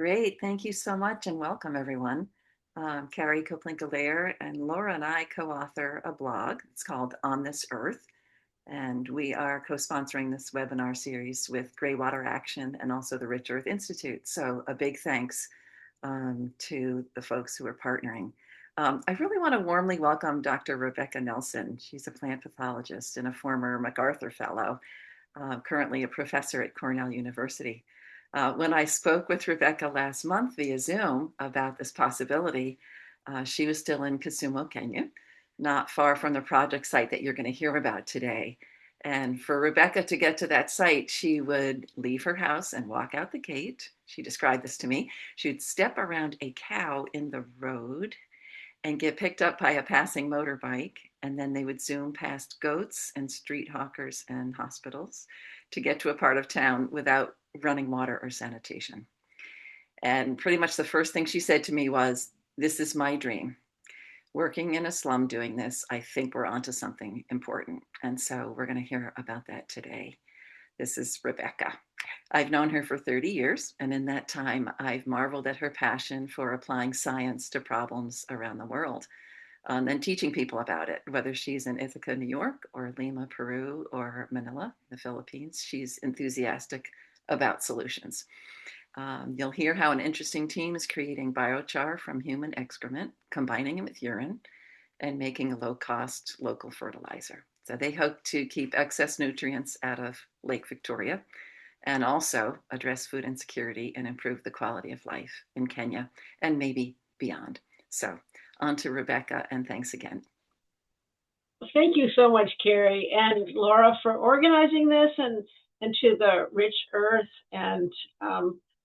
Great. Thank you so much and welcome everyone. Carrie Koplinka-Layer and Laura and I co-author a blog. It's called On This Earth. And we are co-sponsoring this webinar series with Greywater Action and also the Rich Earth Institute. So a big thanks to the folks who are partnering. I really want to warmly welcome Dr. Rebecca Nelson. She's a plant pathologist and a former MacArthur Fellow, currently a professor at Cornell University. When I spoke with Rebecca last month via Zoom about this possibility, she was still in Kisumu, Kenya, not far from the project site that you're going to hear about today. And for Rebecca to get to that site, she would leave her house and walk out the gate. She described this to me. She would step around a cow in the road and get picked up by a passing motorbike. And then they would zoom past goats and street hawkers and hospitals to get to a part of town without running water or sanitation. And pretty much the first thing she said to me was, "This is my dream. Working in a slum doing this, I think we're onto something important." And so we're going to hear about that today. This is Rebecca. I've known her for 30 years, and in that time, I've marveled at her passion for applying science to problems around the world and teaching people about it, whether she's in Ithaca, New York, or Lima, Peru, or Manila, the Philippines. She's enthusiastic about solutions. You'll hear how an interesting team is creating biochar from human excrement, combining it with urine, and making a low-cost local fertilizer. So they hope to keep excess nutrients out of Lake Victoria and also address food insecurity and improve the quality of life in Kenya and maybe beyond. So on to Rebecca, and thanks again. Thank you so much, Carrie and Laura, for organizing this, and to the Rich Earth and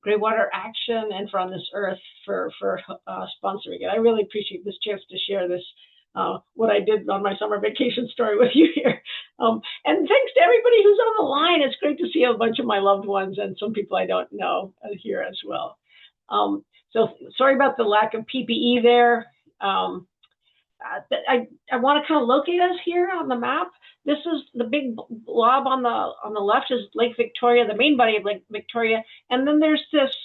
Greywater Action and For On This Earth for sponsoring it. I really appreciate this chance to share this, what I did on my summer vacation story with you here. And thanks to everybody who's on the line. It's great to see a bunch of my loved ones and some people I don't know here as well. So sorry about the lack of PPE there. I want to kind of locate us here on the map. This is the big blob on the left is Lake Victoria, the main body of Lake Victoria, and then there's this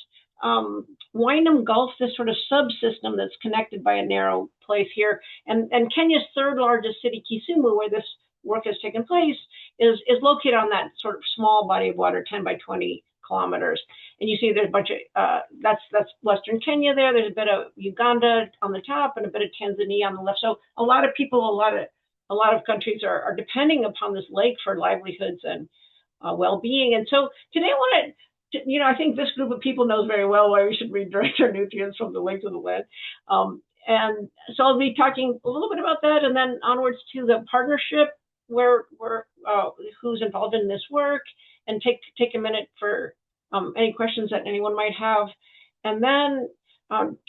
Windham Gulf, this sort of subsystem that's connected by a narrow place here. And Kenya's third largest city, Kisumu, where this work has taken place, is located on that sort of small body of water, 10 by 20 kilometers. And you see there's a bunch of, that's Western Kenya there. There's a bit of Uganda on the top and a bit of Tanzania on the left. So a lot of people, a lot of countries are depending upon this lake for livelihoods and well-being. And so today I want to, I think this group of people knows very well why we should redirect our nutrients from the lake to the land. And so I'll be talking a little bit about that, and then onwards to the partnership where who's involved in this work, and take a minute for any questions that anyone might have, and then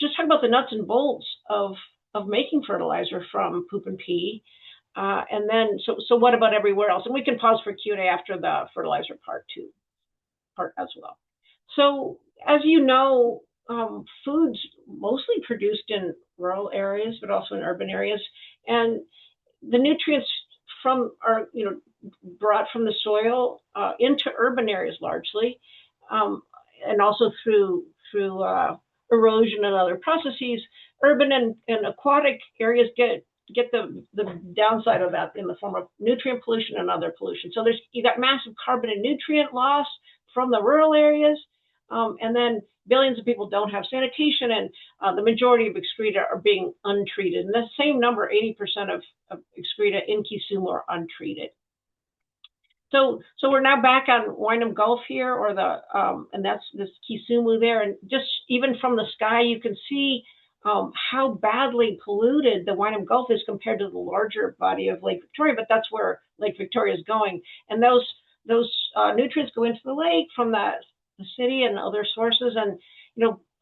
just talk about the nuts and bolts of making fertilizer from poop and pee, and then so what about everywhere else? And we can pause for Q&A after the fertilizer part as well. So as you know, food's mostly produced in rural areas, but also in urban areas, and the nutrients are brought from the soil into urban areas largely, and also through erosion and other processes. Urban and aquatic areas get the downside of that in the form of nutrient pollution and other pollution. So you got massive carbon and nutrient loss from the rural areas, and then billions of people don't have sanitation, and the majority of excreta are being untreated. And the same number, 80% of excreta in Kisumu are untreated. So we're now back on Windham Gulf here, or and that's this Kisumu there. And just even from the sky, you can see how badly polluted the Windham Gulf is compared to the larger body of Lake Victoria. But that's where Lake Victoria is going, and those nutrients go into the lake from the city and other sources. And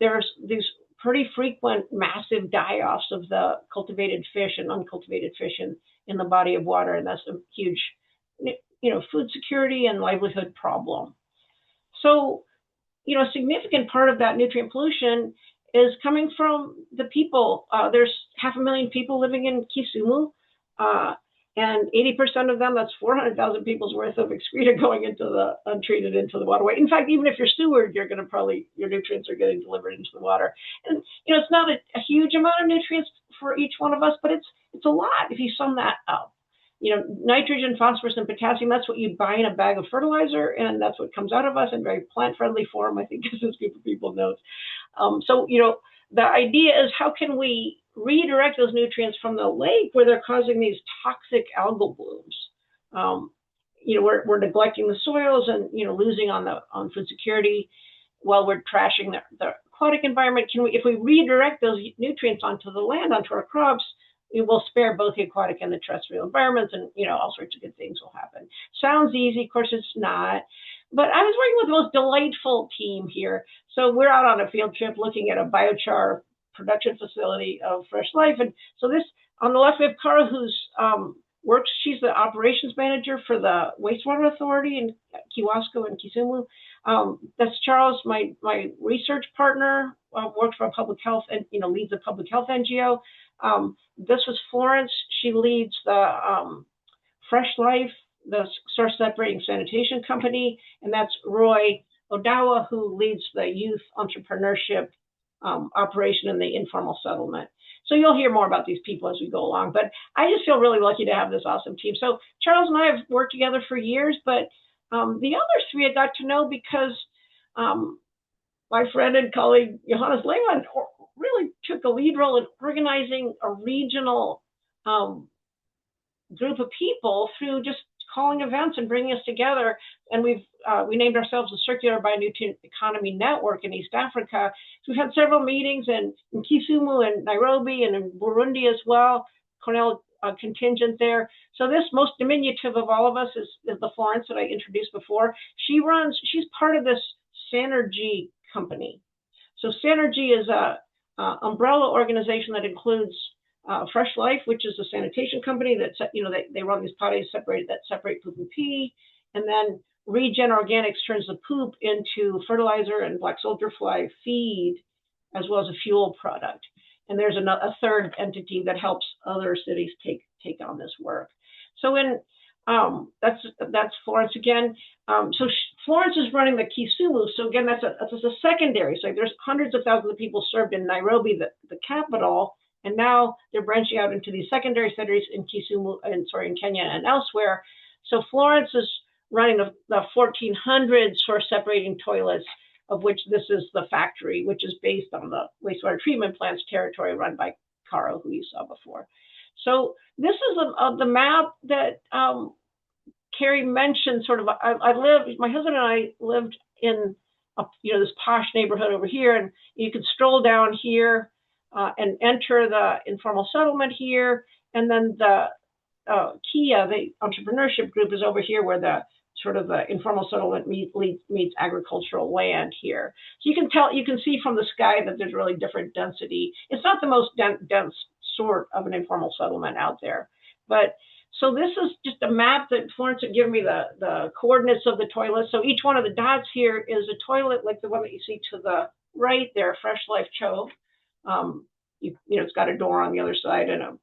there's these pretty frequent massive die-offs of the cultivated fish and uncultivated fish in the body of water, and that's a huge food security and livelihood problem. So a significant part of that nutrient pollution is coming from the people. There's 500,000 people living in Kisumu, And 80% of them, that's 400,000 people's worth of excreta going into the untreated into the waterway. In fact, even if you're steward, you're going to probably, your nutrients are getting delivered into the water. And, it's not a huge amount of nutrients for each one of us, but it's a lot if you sum that up. Nitrogen, phosphorus, and potassium, that's what you buy in a bag of fertilizer, and that's what comes out of us in very plant-friendly form, I think, as this group of people knows. The idea is, how can we redirect those nutrients from the lake where they're causing these toxic algal blooms? We're neglecting the soils and, losing on food security while we're trashing the aquatic environment. If we redirect those nutrients onto the land, onto our crops, it will spare both the aquatic and the terrestrial environments, and all sorts of good things will happen. Sounds easy, of course it's not. But I was working with the most delightful team here. So we're out on a field trip looking at a biochar production facility of Fresh Life. And so this, on the left, we have Cara, who's she's the operations manager for the wastewater authority in Kiwasko and Kisumu. That's Charles, my research partner, works for public health and leads a public health NGO. This was Florence. She leads the Fresh Life, the source separating sanitation company, and that's Roy Odawa, who leads the youth entrepreneurship operation in the informal settlement. So you'll hear more about these people as we go along, but I just feel really lucky to have this awesome team. So Charles and I have worked together for years, but the other three I got to know because my friend and colleague Johannes Lehmann really took a lead role in organizing a regional group of people through just calling events and bringing us together. And we named ourselves the Circular Bionutrient Economy Network in East Africa. So we've had several meetings in Kisumu and Nairobi and in Burundi as well. Cornell contingent there. So this most diminutive of all of us is the Florence that I introduced before. She's part of this Sanergy company. So Sanergy is a umbrella organization that includes Fresh Life, which is a sanitation company that they run these potties that separate poop and pee, and then Regen Organics turns the poop into fertilizer and black soldier fly feed, as well as a fuel product. And there's a third entity that helps other cities take on this work. So that's Florence again. Florence is running the Kisumu. So again, that's a secondary. So there's hundreds of thousands of people served in Nairobi, the capital. And now they're branching out into these secondary centers in in Kenya and elsewhere. So Florence is running the 1,400 source separating toilets, of which this is the factory, which is based on the wastewater treatment plant's territory run by Caro, who you saw before. So this is the map that Carrie mentioned. My husband and I lived in this posh neighborhood over here, and you could stroll down here and enter the informal settlement here, and then the KIA, the entrepreneurship group, is over here where the informal settlement meets agricultural land here. So you can see from the sky that there's really different density. It's not the most dense sort of an informal settlement out there, but so this is just a map that Florence had given me the coordinates of the toilet. So each one of the dots here is a toilet, like the one that you see to the right there, Fresh Life Chove. It's got a door on the other side and a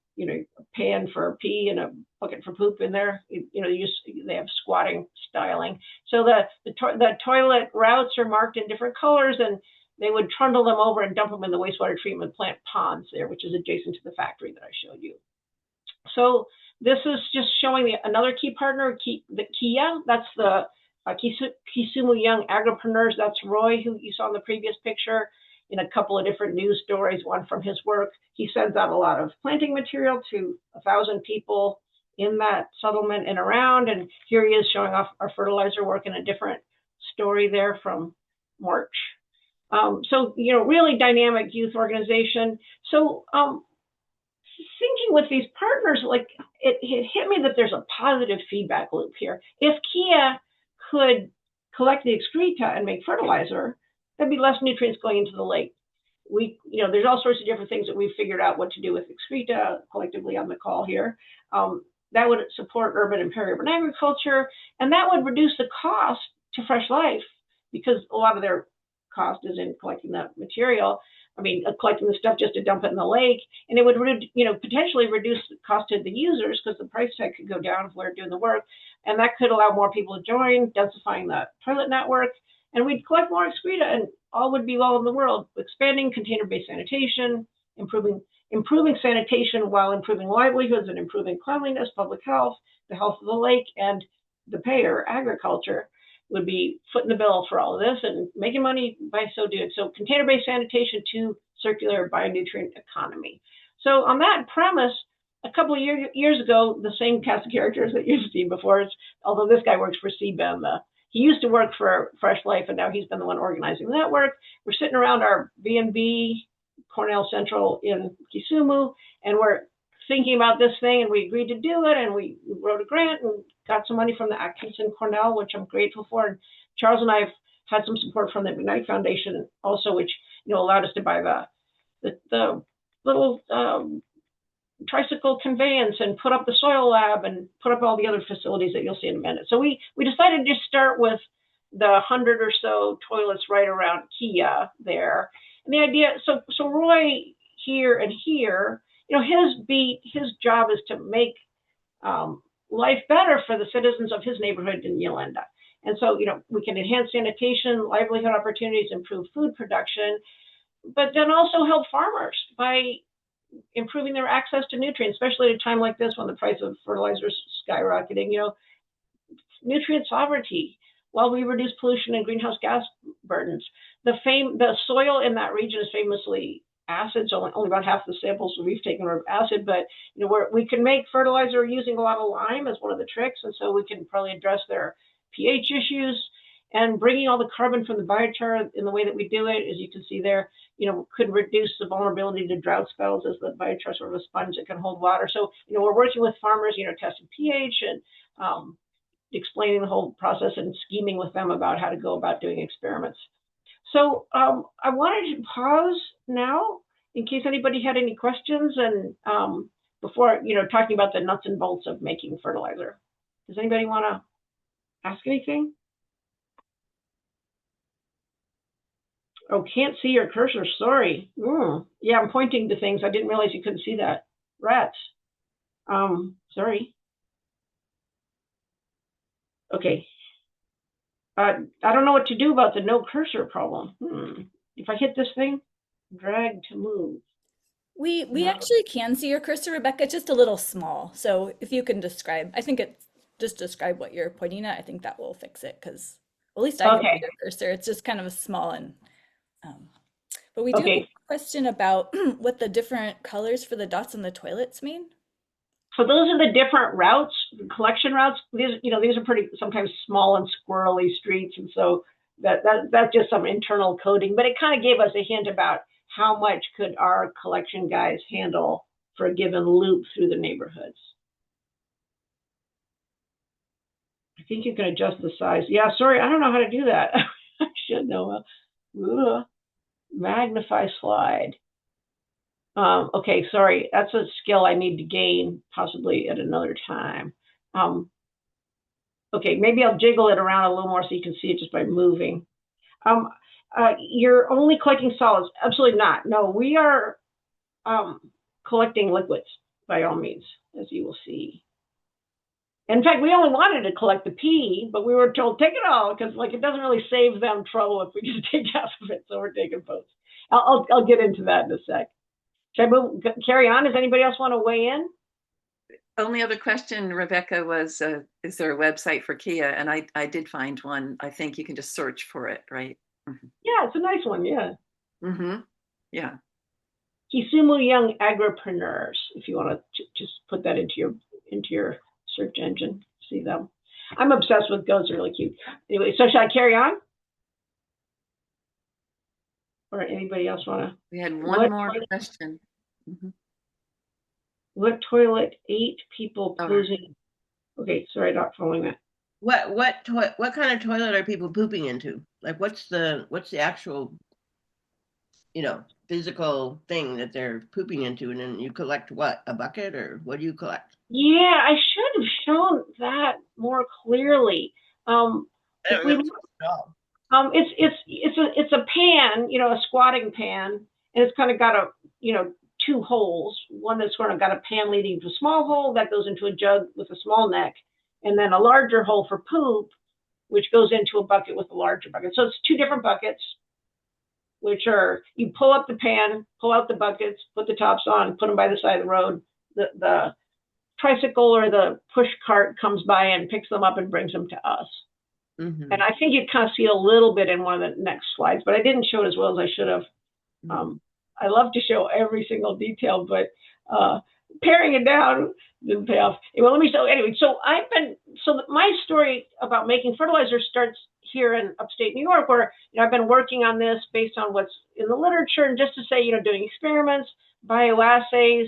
pan for pee and a bucket for poop in there. They have squatting styling. So the toilet routes are marked in different colors, and they would trundle them over and dump them in the wastewater treatment plant ponds there, which is adjacent to the factory that I showed you. So this is just showing another key partner, the KIA. That's the Kisumu Young Agripreneurs. That's Roy, who you saw in the previous picture, in a couple of different news stories, one from his work. He sends out a lot of planting material to 1,000 people in that settlement and around. And here he is showing off our fertilizer work in a different story there from March. Really dynamic youth organization. So thinking with these partners, like it hit me that there's a positive feedback loop here. If KIA could collect the excreta and make fertilizer, there'd be less nutrients going into the lake. There's all sorts of different things that we've figured out what to do with excreta collectively on the call here. That would support urban and peri-urban agriculture, and that would reduce the cost to Fresh Life, because a lot of their cost is in collecting that material, I mean, collecting the stuff just to dump it in the lake, and it would, potentially reduce the cost to the users because the price tag could go down if we we're doing the work, and that could allow more people to join, densifying the toilet network, and we'd collect more excreta, and all would be well in the world. Expanding container-based sanitation, improving sanitation while improving livelihoods and improving cleanliness, public health, the health of the lake, and the payer, agriculture, would be footing the bill for all of this and making money by so doing. So container-based sanitation to circular bionutrient economy. So on that premise, a couple of years ago, the same cast of characters that you've seen before, although this guy works for CBEM, he used to work for Fresh Life, and now he's been the one organizing the network. We're sitting around our B&B, Cornell Central in Kisumu, and we're thinking about this thing, and we agreed to do it, and we wrote a grant and got some money from the Atkinson Cornell, which I'm grateful for. And Charles and I have had some support from the Ignite Foundation also, which allowed us to buy the little tricycle conveyance and put up the soil lab and put up all the other facilities that you'll see in a minute. So we decided to just start with the 100 or so toilets right around Kia there. And the idea, so Roy here and here, his job is to make life better for the citizens of his neighborhood in Yolanda. And so, we can enhance sanitation, livelihood opportunities, improve food production, but then also help farmers by improving their access to nutrients, especially at a time like this when the price of fertilizer is skyrocketing. Nutrient sovereignty while we reduce pollution and greenhouse gas burdens. The soil in that region is famously acid, so only about half the samples we've taken are acid, but we can make fertilizer using a lot of lime as one of the tricks, and so we can probably address their pH issues. And bringing all the carbon from the biochar in the way that we do it, as you can see there, could reduce the vulnerability to drought spells, as the biochar sort of a sponge that can hold water. So, we're working with farmers, testing pH and explaining the whole process and scheming with them about how to go about doing experiments. So I wanted to pause now in case anybody had any questions, and before, talking about the nuts and bolts of making fertilizer. Does anybody want to ask anything? Oh, can't see your cursor, sorry. Yeah, I'm pointing to things. I didn't realize you couldn't see that. Rats. Sorry. Okay. I don't know what to do about the no cursor problem. If I hit this thing, drag to move. We actually can see your cursor, Rebecca. It's just a little small. So if you can describe, I think it's just describe what you're pointing at. I think that will fix it because at least I can see your cursor. It's just kind of a small and but we do have a question about what the different colors for the dots on the toilets mean. So those are the different routes, collection routes. These are pretty sometimes small and squirrely streets, and so that's just some internal coding. But it kind of gave us a hint about how much could our collection guys handle for a given loop through the neighborhoods. I think you can adjust the size. Yeah, sorry, I don't know how to do that. I should know. Magnify slide. Okay, sorry, that's a skill I need to gain possibly at another time. Okay, maybe I'll jiggle it around a little more so you can see it just by moving. You're only collecting solids? Absolutely not. No, we are collecting liquids by all means, as you will see. In fact, we only wanted to collect the pee, but we were told take it all because it doesn't really save them trouble if we just take half of it. So we're taking both. I'll get into that in a sec. Should I move? Carry on? Does anybody else want to weigh in? Only other question, Rebecca, was is there a website for Kia? And I did find one. I think you can just search for it, right? Mm-hmm. Yeah, it's a nice one. Yeah. Yeah. Kisumu Young Agripreneurs. If you want to just put that into your search engine, see them. I'm obsessed with goats. They're really cute. Anyway, so should I carry on? Or anybody else want to? We had one more question. What toilet 8 people posing? Okay, sorry, not following that. What kind of toilet are people pooping into? What's the actual, physical thing that they're pooping into, and then you collect what? A bucket, or what do you collect? Yeah, I should have shown that more clearly. It's a pan, a squatting pan, and it's kind of got a, two holes. One that's sort of got a pan leading to a small hole that goes into a jug with a small neck, and then a larger hole for poop, which goes into a bucket with a larger bucket. So it's two different buckets, which are, you pull up the pan, pull out the buckets, put the tops on, put them by the side of the road. The tricycle or the push cart comes by and picks them up and brings them to us. Mm-hmm. And I think you kind of see a little bit in one of the next slides, but I didn't show it as well as I should have. I love to show every single detail, but paring it down didn't pay off. Well, let me show anyway. So my story about making fertilizer starts here in upstate New York, where I've been working on this based on what's in the literature, and just to say, doing experiments, bioassays,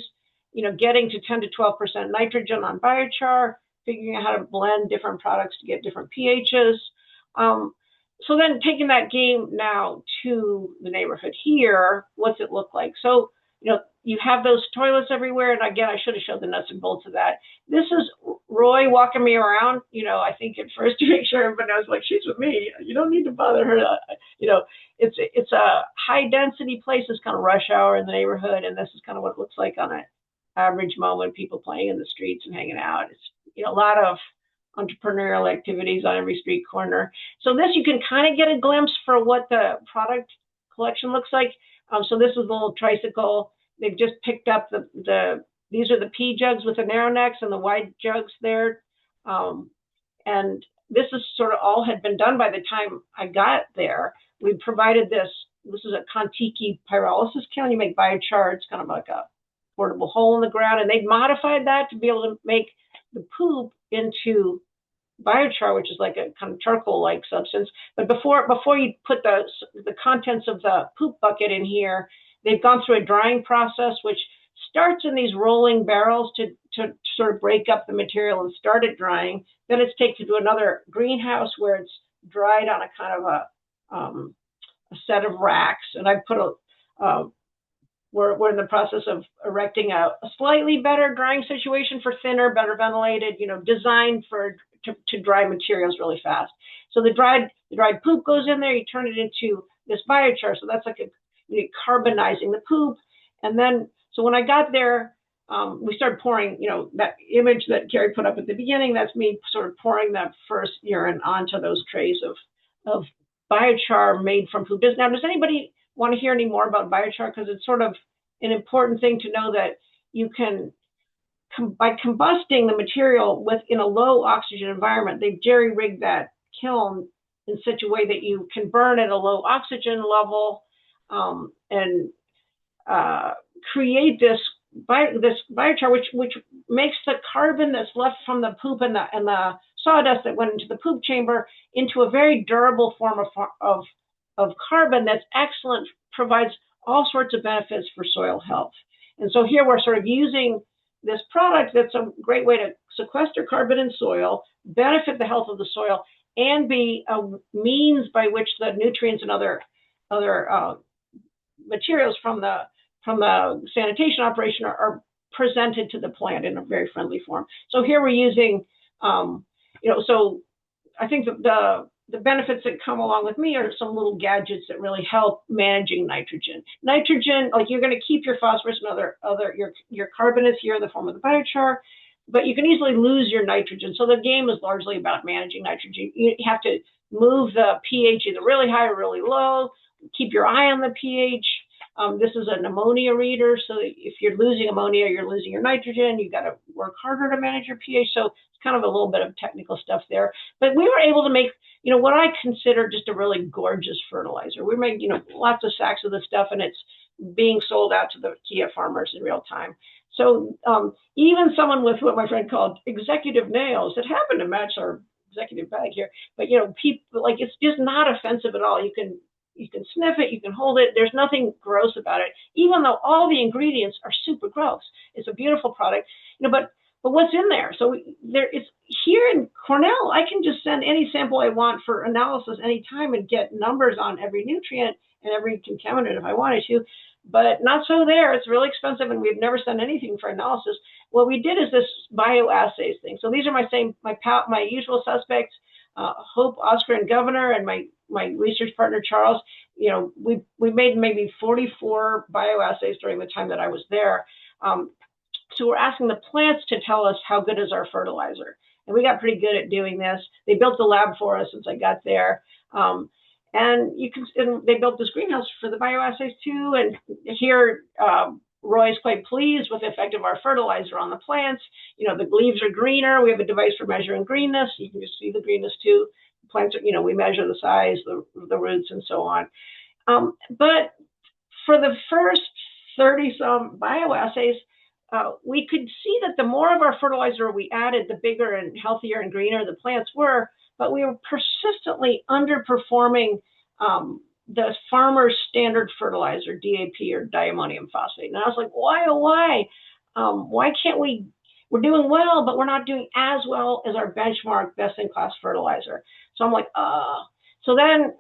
getting to 10 to 12% nitrogen on biochar, figuring out how to blend different products to get different pHs. So then taking that game now to the neighborhood here, what's it look like? So, you have those toilets everywhere. And again, I should have showed the nuts and bolts of that. This is Roy walking me around, I think at first to make sure everybody knows, like, she's with me. You don't need to bother her. It's a high density place. It's kind of rush hour in the neighborhood. And this is kind of what it looks like on an average moment, people playing in the streets and hanging out. It's, a lot of entrepreneurial activities on every street corner. So this, you can kind of get a glimpse for what the product collection looks like. So this is a little tricycle. They've just picked up these are the P jugs with the narrow necks and the wide jugs there. And this is sort of all had been done by the time I got there. We provided this is a Kontiki pyrolysis kiln. You make biochar. It's kind of like a portable hole in the ground. And they modified that to be able to make the poop into biochar, which is like a kind of charcoal-like substance. But before you put the contents of the poop bucket in here, they've gone through a drying process, which starts in these rolling barrels to sort of break up the material and start it drying. Then it's taken to another greenhouse where it's dried on a kind of a set of racks. And I've put we're in the process of erecting a slightly better drying situation for thinner, better ventilated, designed to dry materials really fast. So the dried poop goes in there. You turn it into this biochar. So that's like carbonizing the poop. And then, so when I got there, we started pouring, that image that Carrie put up at the beginning, that's me sort of pouring that first urine onto those trays of biochar made from poop. Now, does anybody want to hear any more about biochar? Because it's sort of an important thing to know that you can, by combusting the material in a low oxygen environment, they've jerry-rigged that kiln in such a way that you can burn at a low oxygen level and create this biochar, which makes the carbon that's left from the poop and the sawdust that went into the poop chamber into a very durable form of carbon that's excellent, provides all sorts of benefits for soil health. And so here we're sort of using this product that's a great way to sequester carbon in soil, benefit the health of the soil, and be a means by which the nutrients and other materials from the sanitation operation are presented to the plant in a very friendly form. So here we're using, so I think the benefits that come along with me are some little gadgets that really help managing nitrogen. Nitrogen, like, you're going to keep your phosphorus and your carbon is here in the form of the biochar, but you can easily lose your nitrogen. So the game is largely about managing nitrogen. You have to move the pH either really high or really low, keep your eye on the pH. This is an ammonia reader, so if you're losing ammonia, you're losing your nitrogen. You've got to work harder to manage your pH. So it's kind of a little bit of technical stuff there. But we were able to make, what I consider just a really gorgeous fertilizer. We made, lots of sacks of this stuff, and it's being sold out to the Kia farmers in real time. So even someone with what my friend called executive nails, it happened to match our executive bag here, but people, like, it's just not offensive at all. You can sniff it, you can hold it. There's nothing gross about it, even though all the ingredients are super gross. It's a beautiful product, but what's in there? So it's here in Cornell. I can just send any sample I want for analysis anytime and get numbers on every nutrient and every contaminant if I wanted to, but not so there. It's really expensive, and we've never sent anything for analysis. What we did is this bioassays thing. So these are my usual suspects: Hope, Oscar, and Governor, and my my research partner Charles, we made maybe 44 bioassays during the time that I was there. So we're asking the plants to tell us how good is our fertilizer, and we got pretty good at doing this. They built the lab for us since I got there. And they built this greenhouse for the bioassays too. And here, Roy's quite pleased with the effect of our fertilizer on the plants. The leaves are greener. We have a device for measuring greenness. You can just see the greenness too. Plants are, we measure the size, the roots, and so on. But for the first 30-some bioassays, we could see that the more of our fertilizer we added, the bigger and healthier and greener the plants were. But we were persistently underperforming the farmer's standard fertilizer, DAP or diammonium phosphate. And I was like, why, oh, why? Why can't we're doing well, but we're not doing as well as our benchmark best-in-class fertilizer. So I'm like, So then,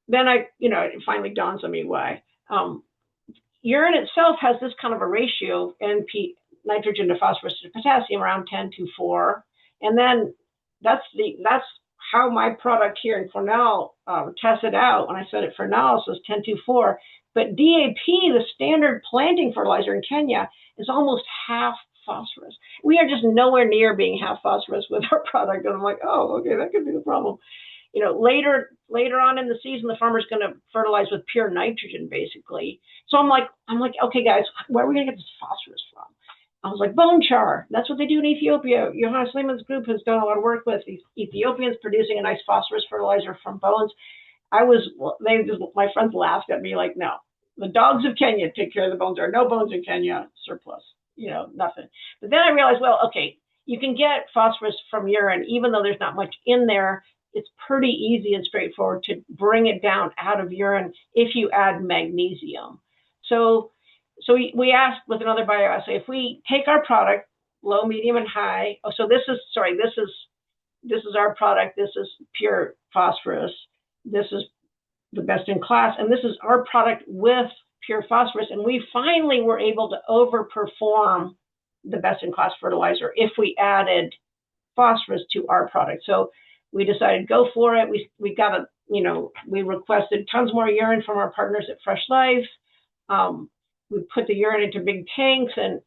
it finally dawns on me why. Urine itself has this kind of a ratio, NP, nitrogen to phosphorus to potassium, around 10:4. And then that's how my product here in Cornell tested out. When I said it for analysis, 10:4. But DAP, the standard planting fertilizer in Kenya, is almost half phosphorus. We are just nowhere near being half phosphorus with our product. And I'm like, oh, okay, that could be the problem. Later on in the season, the farmer's going to fertilize with pure nitrogen, basically. So I'm like, okay, guys, where are we going to get this phosphorus from? I was like, bone char. That's what they do in Ethiopia. Johannes Lehmann's group has done a lot of work with these Ethiopians producing a nice phosphorus fertilizer from bones. My friends laughed at me like, no, the dogs of Kenya take care of the bones. There are no bones in Kenya, surplus, nothing. But then I realized, well, okay, you can get phosphorus from urine, even though there's not much in there. It's pretty easy and straightforward to bring it down out of urine if you add magnesium. So we asked with another bioassay, if we take our product, low, medium, and high. So this is our product. This is pure phosphorus. This is the best in class. And this is our product with pure phosphorus. And we finally were able to overperform the best in class fertilizer if we added phosphorus to our product. So we decided go for it. We requested tons more urine from our partners at Fresh Life. We put the urine into big tanks, and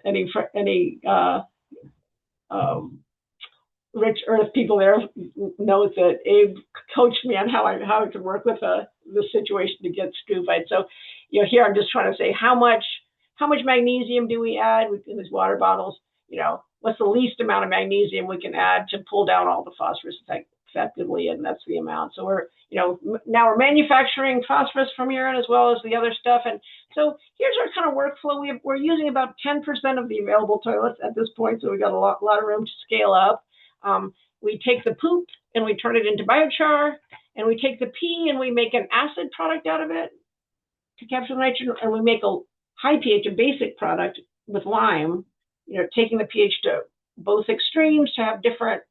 any rich earth people there know that Abe coached me on how I could work with the situation to get scoopite. So, here I'm just trying to say how much magnesium do we add in these water bottles? What's the least amount of magnesium we can add to pull down all the phosphorus effectively, and that's the amount. So now we're manufacturing phosphorus from urine as well as the other stuff. And so here's our kind of workflow. We're using about 10% of the available toilets at this point, so we've got a lot of room to scale up. We take the poop and we turn it into biochar, and we take the pee and we make an acid product out of it to capture the nitrogen, and we make a high pH, a basic product with lime, taking the pH to both extremes to have different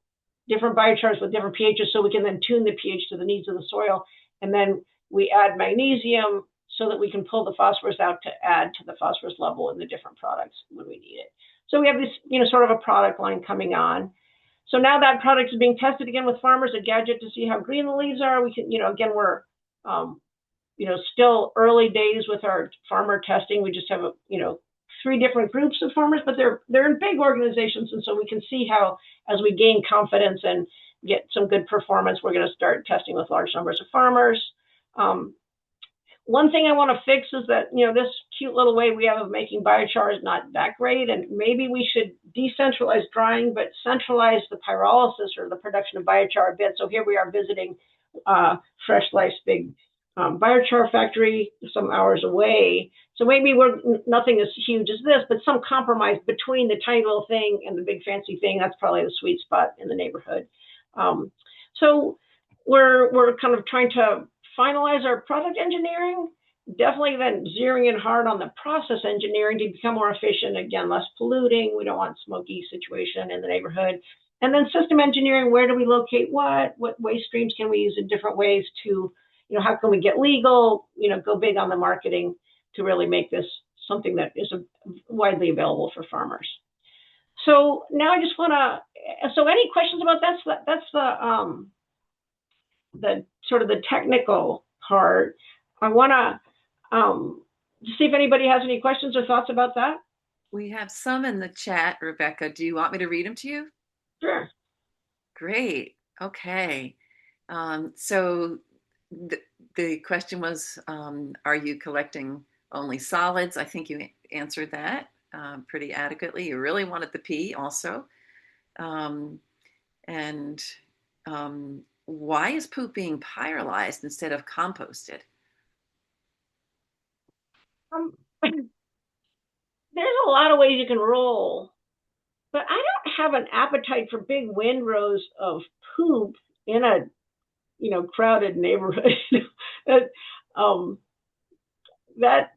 biochars with different pHs, so we can then tune the pH to the needs of the soil. And then we add magnesium so that we can pull the phosphorus out to add to the phosphorus level in the different products when we need it. So we have this, sort of a product line coming on. So now that product is being tested again with farmers, a gadget to see how green the leaves are. We can, again, we're, still early days with our farmer testing. We just have 3 different groups of farmers, but they're in big organizations. And so we can see how, as we gain confidence and get some good performance, we're going to start testing with large numbers of farmers. One thing I want to fix is that, this cute little way we have of making biochar is not that great. And maybe we should decentralize drying, but centralize the pyrolysis or the production of biochar a bit. So here we are visiting Fresh Life's big biochar factory some hours away. So maybe nothing as huge as this, but some compromise between the tiny little thing and the big fancy thing. That's probably the sweet spot in the neighborhood. So we're kind of trying to finalize our product engineering, definitely then zeroing in hard on the process engineering to become more efficient, again, less polluting. We don't want smoky situation in the neighborhood. And then system engineering, where do we locate what waste streams can we use in different ways to, how can we get legal, go big on the marketing to really make this something that is widely available for farmers. So now I just want to, so any questions about that? That's the sort of the technical part. I want to see if anybody has any questions or thoughts about that. We have some in the chat, Rebecca. Do you want me to read them to you? Sure. Great. Okay. So the question was, are you collecting only solids? I think you answered that pretty adequately. You really wanted the pee also. And why is poop being pyrolyzed instead of composted? There's a lot of ways you can roll, but I don't have an appetite for big windrows of poop in a crowded neighborhood. that that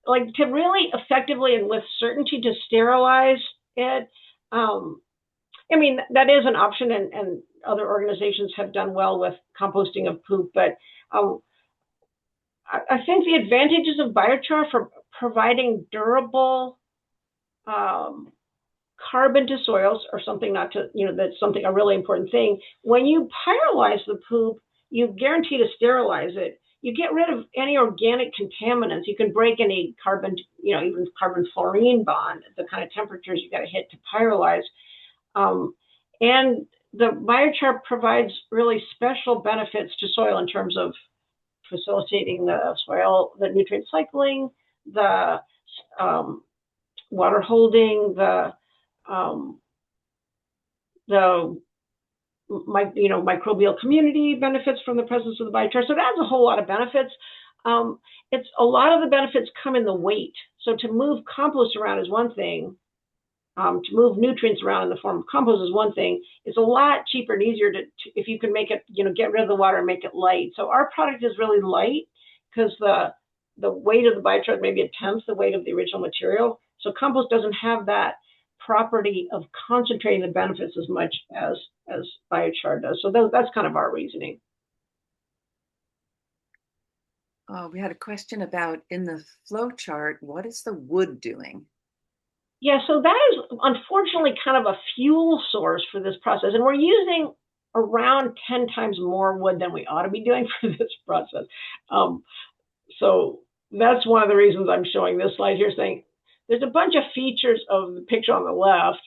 like to really effectively and with certainty to sterilize it. I mean, that is an option, and other organizations have done well with composting of poop, but I think the advantages of biochar for providing durable carbon to soils or something not to, that's something, a really important thing. When you pyrolyze the poop, you guarantee to sterilize it. You get rid of any organic contaminants. You can break any carbon, even carbon fluorine bond, the kind of temperatures you got to hit to pyrolyze. And the biochar provides really special benefits to soil in terms of facilitating the soil, the nutrient cycling, the water holding, the microbial community benefits from the presence of the biochar. So it has a whole lot of benefits. It's a lot of the benefits come in the weight. So to move compost around is one thing. To move nutrients around in the form of compost is one thing. It's a lot cheaper and easier to if you can make it, get rid of the water and make it light. So our product is really light because the weight of the biochar is maybe a tenth the weight of the original material. So compost doesn't have that property of concentrating the benefits as much as biochar does. So that's kind of our reasoning. We had a question about in the flow chart, what is the wood doing? Yeah, so that is unfortunately kind of a fuel source for this process. And we're using around 10 times more wood than we ought to be doing for this process. So that's one of the reasons I'm showing this slide here, saying there's a bunch of features of the picture on the left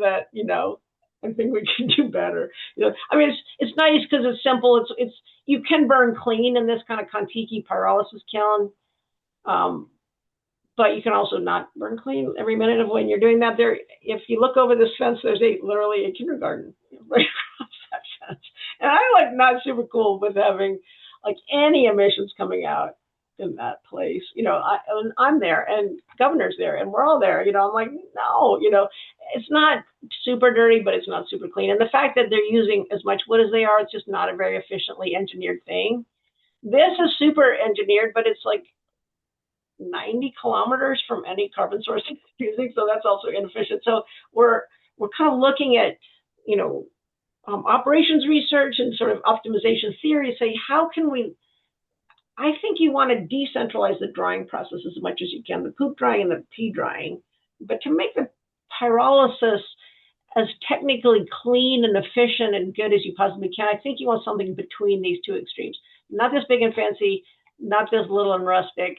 that, I think we can do better. I mean, it's nice because it's simple. It's you can burn clean in this kind of Kontiki pyrolysis kiln. But you can also not burn clean every minute of when you're doing that. There, if you look over this fence, there's literally a kindergarten right across that fence. And I'm not super cool with having any emissions coming out in that place. I'm there and governor's there and we're all there. I'm like, no, it's not super dirty, but it's not super clean. And the fact that they're using as much wood as they are, it's just not a very efficiently engineered thing. This is super engineered, but it's 90 kilometers from any carbon source using, so that's also inefficient. So we're kind of looking at operations research and sort of optimization theory. Say how can we? I think you want to decentralize the drying process as much as you can, the poop drying and the pee drying, but to make the pyrolysis as technically clean and efficient and good as you possibly can, I think you want something between these two extremes. Not this big and fancy, not this little and rustic.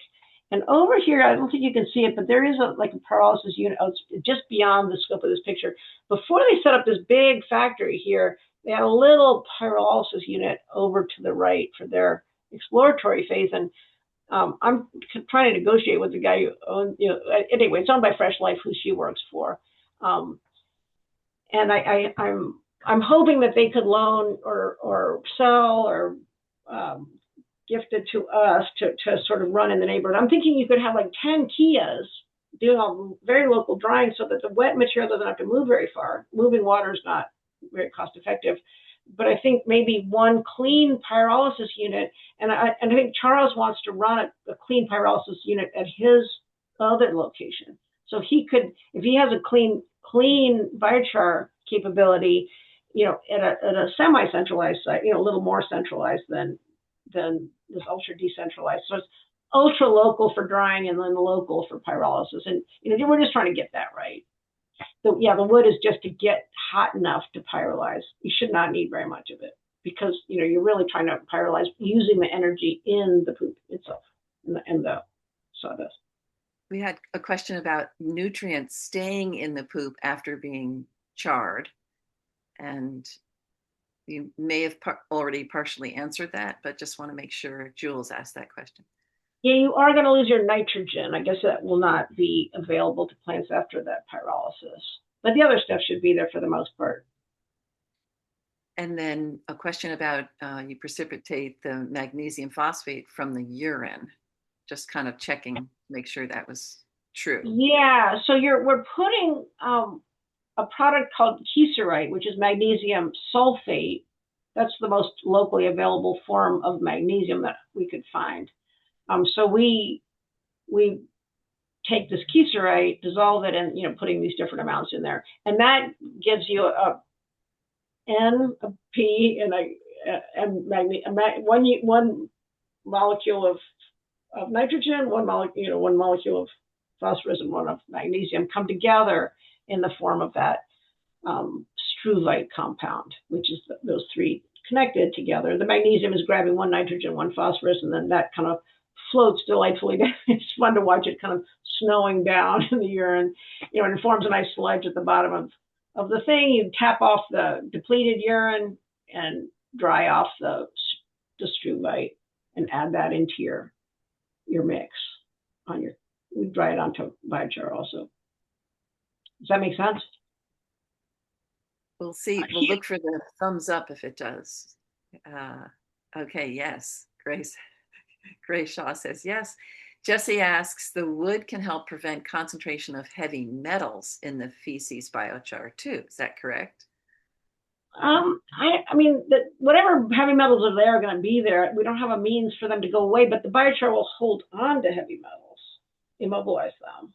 And over here, I don't think you can see it, but there is a pyrolysis unit just beyond the scope of this picture. Before they set up this big factory here, they had a little pyrolysis unit over to the right for their exploratory phase. And I'm trying to negotiate with the guy who owns, anyway, it's owned by Fresh Life, who she works for. And I'm hoping that they could loan or sell or gifted to us to sort of run in the neighborhood. I'm thinking you could have 10 Kias doing a very local drying so that the wet material doesn't have to move very far. Moving water is not very cost effective. But I think maybe one clean pyrolysis unit, and I think Charles wants to run a clean pyrolysis unit at his other location. So he could, if he has a clean biochar capability, at a semi-centralized site, a little more centralized than this ultra decentralized. So it's ultra local for drying and then local for pyrolysis. And we're just trying to get that right. So yeah, the wood is just to get hot enough to pyrolyze. You should not need very much of it. because you're really trying to pyrolyze using the energy in the poop itself, in the sawdust. We had a question about nutrients staying in the poop after being charred, and you may have already partially answered that, but just want to make sure Jules asked that question. Yeah, you are going to lose your nitrogen. I guess that will not be available to plants after that pyrolysis, but the other stuff should be there for the most part. And then a question about you precipitate the magnesium phosphate from the urine, just kind of checking to make sure that was true. Yeah, so we're putting a product called kieserite, which is magnesium sulfate. That's the most locally available form of magnesium that we could find. So we take this kieserite, dissolve it, and putting these different amounts in there, and that gives you a N, a P, and one molecule of nitrogen, one molecule of phosphorus, and one of magnesium come together in the form of that struvite compound, which is those three connected together. The magnesium is grabbing one nitrogen, one phosphorus, and then that kind of floats delightfully down. It's fun to watch it kind of snowing down in the urine. It forms a nice sludge at the bottom of the thing. You tap off the depleted urine and dry off the struvite and add that into your mix we dry it onto biochar also. Does that make sense? We'll see. We'll look for the thumbs up if it does. Okay, yes. Grace Shaw says yes. Jesse asks, the wood can help prevent concentration of heavy metals in the feces biochar too. Is that correct? I mean, whatever heavy metals are there are going to be there. We don't have a means for them to go away, but the biochar will hold on to heavy metals, immobilize them.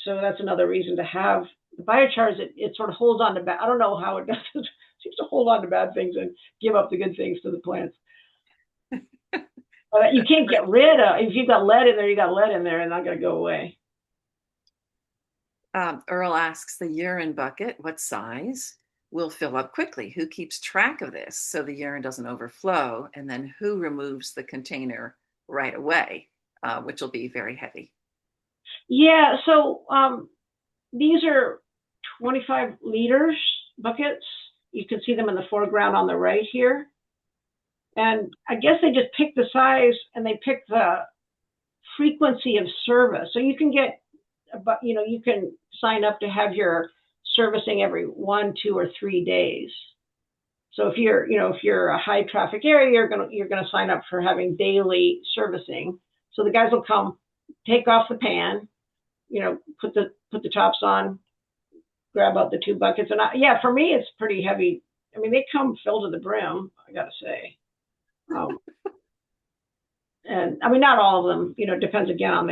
So that's another reason to have the biochar. It sort of holds on to bad. I don't know how it does. It seems to hold on to bad things and give up the good things to the plants. You can't get rid of. If you've got lead in there, you got lead in there, and not going to go away. Earl asks, the urine bucket, what size? Will fill up quickly. Who keeps track of this so the urine doesn't overflow? And then who removes the container right away, which will be very heavy? Yeah, so these are 25 liters buckets. You can see them in the foreground on the right here. And I guess they just pick the size and they pick the frequency of service. So you can you can sign up to have your servicing every 1, 2, or 3 days. So if you're a high traffic area, you're gonna sign up for having daily servicing. So the guys will come, take off the pan, put the tops on, grab out the 2 buckets, and for me it's pretty heavy. I mean, they come filled to the brim, I gotta say. And I mean, not all of them, depends again on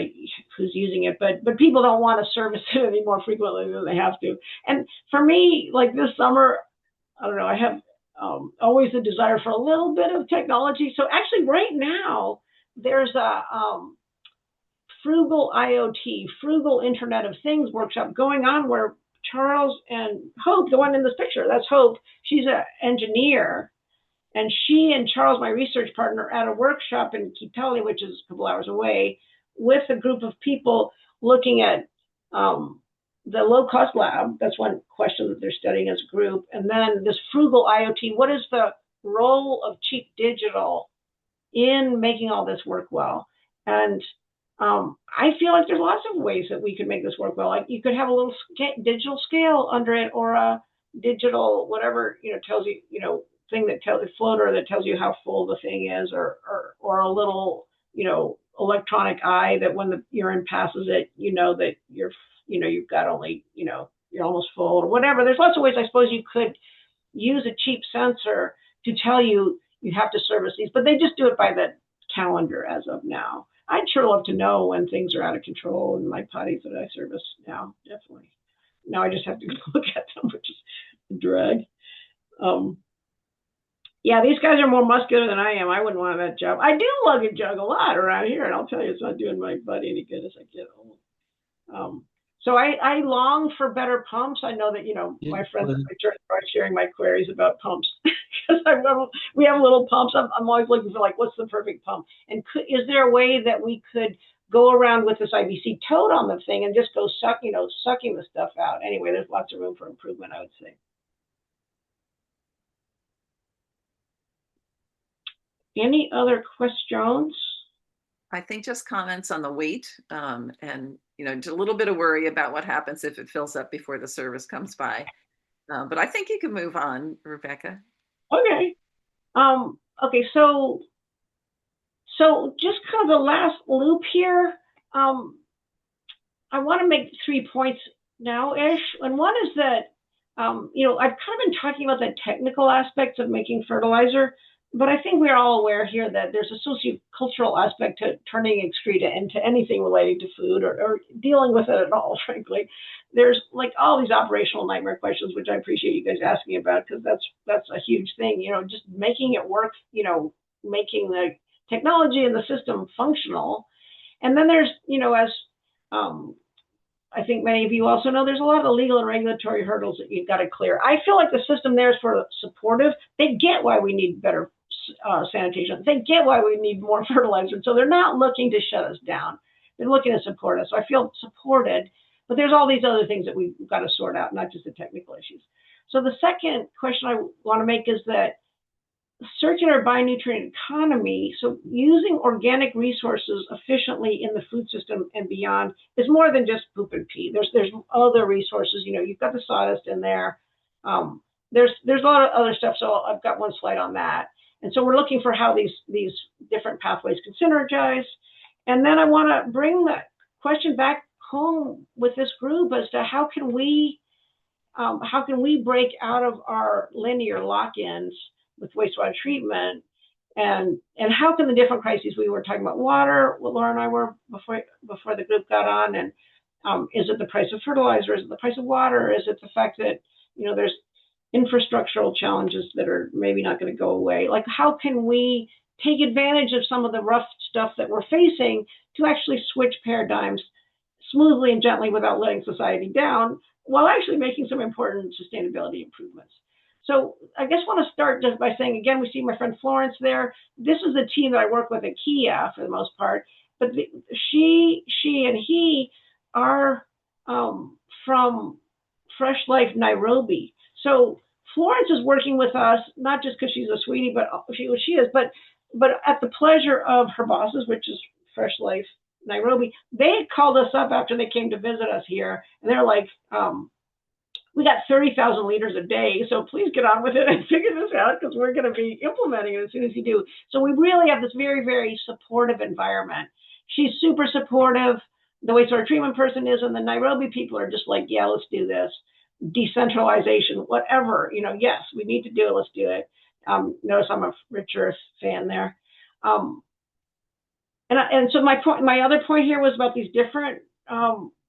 who's using it, but people don't want to service it any more frequently than they have to. And for me, like this summer, I don't know, I have always a desire for a little bit of technology. So actually right now, there's a frugal IoT, frugal Internet of Things workshop going on where Charles and Hope, the one in this picture, that's Hope, she's an engineer. And she and Charles, my research partner, at a workshop in Kipeli, which is a couple hours away, with a group of people looking at the low-cost lab. That's one question that they're studying as a group. And then this frugal IoT, what is the role of cheap digital in making all this work well? And I feel like there's lots of ways that we could make this work well. Like you could have a little digital scale under it, or a digital whatever, tells you, thing that tells a floater that tells you how full the thing is, or a little electronic eye that when the urine passes it, that you've got only you're almost full, or whatever. There's lots of ways I suppose you could use a cheap sensor to tell you have to service these, but they just do it by the calendar as of now. I'd sure love to know when things are out of control in my potties that I service now. Definitely. Now I just have to look at them, which is a drag. Yeah, these guys are more muscular than I am. I wouldn't want that job. I do lug and jug a lot around here, and I'll tell you, it's not doing my body any good as I get old. So I long for better pumps. I know that, my friends at my church are sharing my queries about pumps because we have little pumps. I'm always looking for like, what's the perfect pump? And is there a way that we could go around with this IBC toad on the thing and just go sucking the stuff out? Anyway, there's lots of room for improvement, I would say. Any other questions? I think just comments on the weight, and just a little bit of worry about what happens if it fills up before the service comes by. But I think you can move on, Rebecca. Okay. Okay. So just kind of the last loop here. I want to make 3 points now-ish, and one is that I've kind of been talking about the technical aspects of making fertilizer. But I think we're all aware here that there's a sociocultural aspect to turning excreta into anything related to food or dealing with it at all, frankly. There's like all these operational nightmare questions, which I appreciate you guys asking about, because that's a huge thing, just making it work, making the technology and the system functional. And then there's, as I think many of you also know, there's a lot of legal and regulatory hurdles that you've got to clear. I feel like the system there is sort of supportive. They get why we need better sanitation. They get why we need more fertilizer. So they're not looking to shut us down. They're looking to support us. So I feel supported, but there's all these other things that we've got to sort out, not just the technical issues. So the second question I want to make is that circular bionutrient economy, so using organic resources efficiently in the food system and beyond, is more than just poop and pee. There's other resources. You've got the sawdust in there. There's a lot of other stuff. So I've got one slide on that. And so we're looking for how these different pathways can synergize. And then I want to bring that question back home with this group as to how can we break out of our linear lock-ins with wastewater treatment, and how can the different crises we were talking about, water, what Laura and I were before the group got on, and is it the price of fertilizer, is it the price of water, is it the fact that there's infrastructural challenges that are maybe not going to go away? Like, how can we take advantage of some of the rough stuff that we're facing to actually switch paradigms smoothly and gently without letting society down, while actually making some important sustainability improvements? So I guess I want to start just by saying, again, we see my friend Florence there. This is the team that I work with at Kia for the most part. But she and he are from Fresh Life Nairobi. So Florence is working with us, not just because she's a sweetie, but she is, but at the pleasure of her bosses, which is Fresh Life Nairobi. They called us up after they came to visit us here, and they're like, we got 30,000 liters a day, so please get on with it and figure this out, because we're going to be implementing it as soon as you do. So we really have this very, very supportive environment. She's super supportive. The wastewater treatment person is, and the Nairobi people are just like, yeah, let's do this. Decentralization, whatever, yes, we need to do it, let's do it. Notice I'm a Rich Earth fan there. And so my other point here was about these different,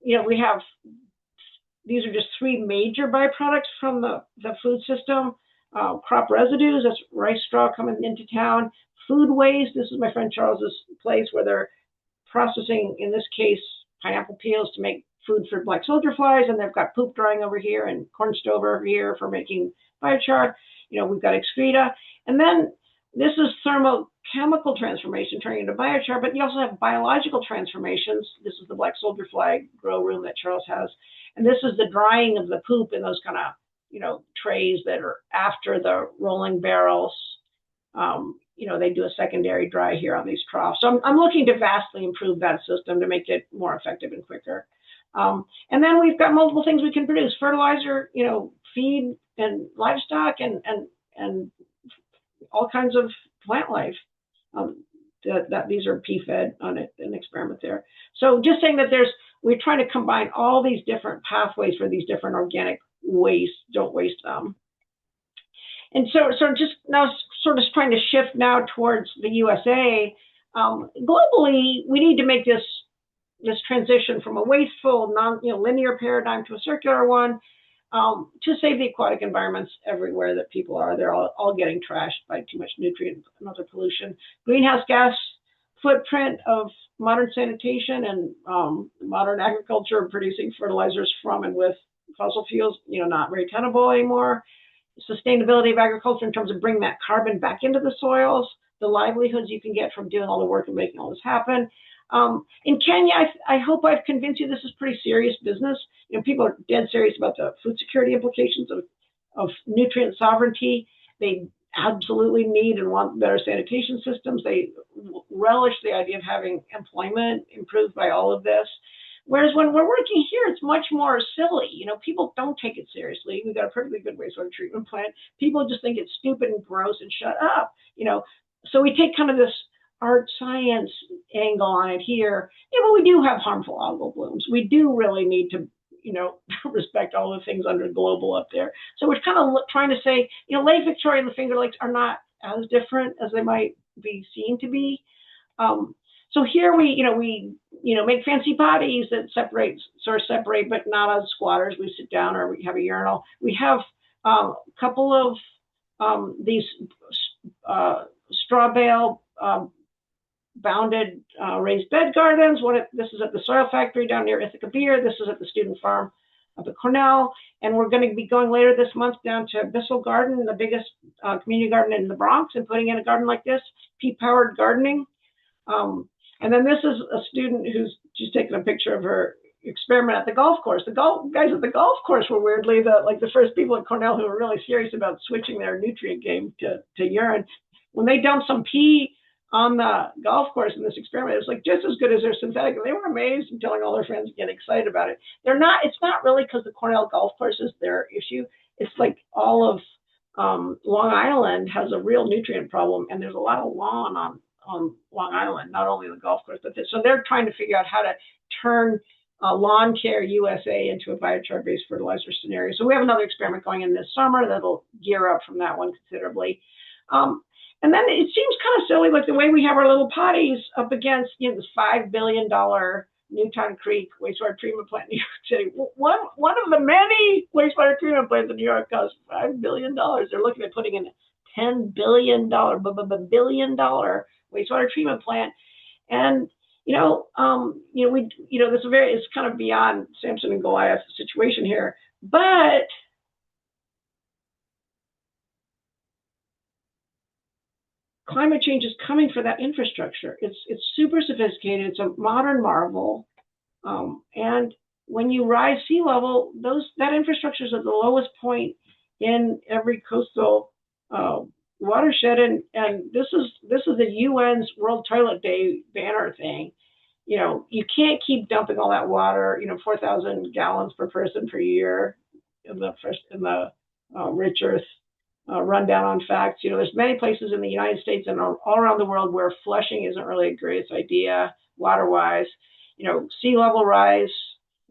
we have, these are just 3 major byproducts from the food system. Crop residues, that's rice straw coming into town. Food waste, this is my friend Charles's place where they're processing, in this case, pineapple peels to make food for black soldier flies, and they've got poop drying over here and corn stove over here for making biochar. We've got excreta. And then this is thermochemical transformation turning into biochar, but you also have biological transformations. This is the black soldier fly grow room that Charles has. And this is the drying of the poop in those kind of, trays that are after the rolling barrels. They do a secondary dry here on these troughs. So I'm looking to vastly improve that system to make it more effective and quicker. And then we've got multiple things we can produce: fertilizer, feed and livestock, and all kinds of plant life. These are pea-fed on an experiment there. So just saying that we're trying to combine all these different pathways for these different organic waste. Don't waste them. And so just now sort of trying to shift now towards the USA. Globally, we need to make this transition from a wasteful, linear paradigm to a circular one, to save the aquatic environments everywhere that people are. They're all getting trashed by too much nutrient and other pollution. Greenhouse gas footprint of modern sanitation and modern agriculture producing fertilizers from and with fossil fuels, not very tenable anymore. Sustainability of agriculture in terms of bringing that carbon back into the soils, the livelihoods you can get from doing all the work and making all this happen. In Kenya, I hope I've convinced you this is pretty serious business. People are dead serious about the food security implications of nutrient sovereignty. They absolutely need and want better sanitation systems. They relish the idea of having employment improved by all of this. Whereas when we're working here, it's much more silly. People don't take it seriously. We've got a perfectly good wastewater treatment plant. People just think it's stupid and gross and shut up. So we take kind of this art science angle on it here. But we do have harmful algal blooms. We do really need to, respect all the things under global up there. So we're kind of trying to say, Lake Victoria and the Finger Lakes are not as different as they might be seen to be. So here we make fancy potties that sort of separate, but not as squatters. We sit down or we have a urinal. We have a couple of these straw bale bounded raised bed gardens. This is at the Soil Factory down near Ithaca Beer. This is at the student farm up at Cornell. And we're going to be going later this month down to Bissell Garden, the biggest community garden in the Bronx, and putting in a garden like this, peat-powered gardening. And then this is a student she's taken a picture of her experiment at the golf course. The guys at the golf course were weirdly the first people at Cornell who were really serious about switching their nutrient game to urine. When they dumped some pee on the golf course in this experiment, it was just as good as their synthetic. And they were amazed and telling all their friends and getting excited about it. It's not really because the Cornell golf course is their issue. It's like all of Long Island has a real nutrient problem, and there's a lot of lawn on Long Island, not only the golf course, but so they're trying to figure out how to turn Lawn Care USA into a biochar-based fertilizer scenario. So we have another experiment going in this summer that'll gear up from that one considerably. And then it seems kind of silly, like the way we have our little potties up against this $5 billion Newtown Creek wastewater treatment plant in New York City. One of the many wastewater treatment plants in New York costs $5 billion. They're looking at putting in a $10 billion wastewater treatment plant. And, it's kind of beyond Samson and Goliath situation here. But climate change is coming for that infrastructure. It's super sophisticated. It's a modern marvel. And when you rise sea level, that infrastructure is at the lowest point in every coastal watershed. And this is the UN's World Toilet Day banner thing. You can't keep dumping all that water, 4,000 gallons per person per year in the rich earth rundown on facts. There's many places in the United States and all around the world where flushing isn't really a great idea water-wise. Sea level rise,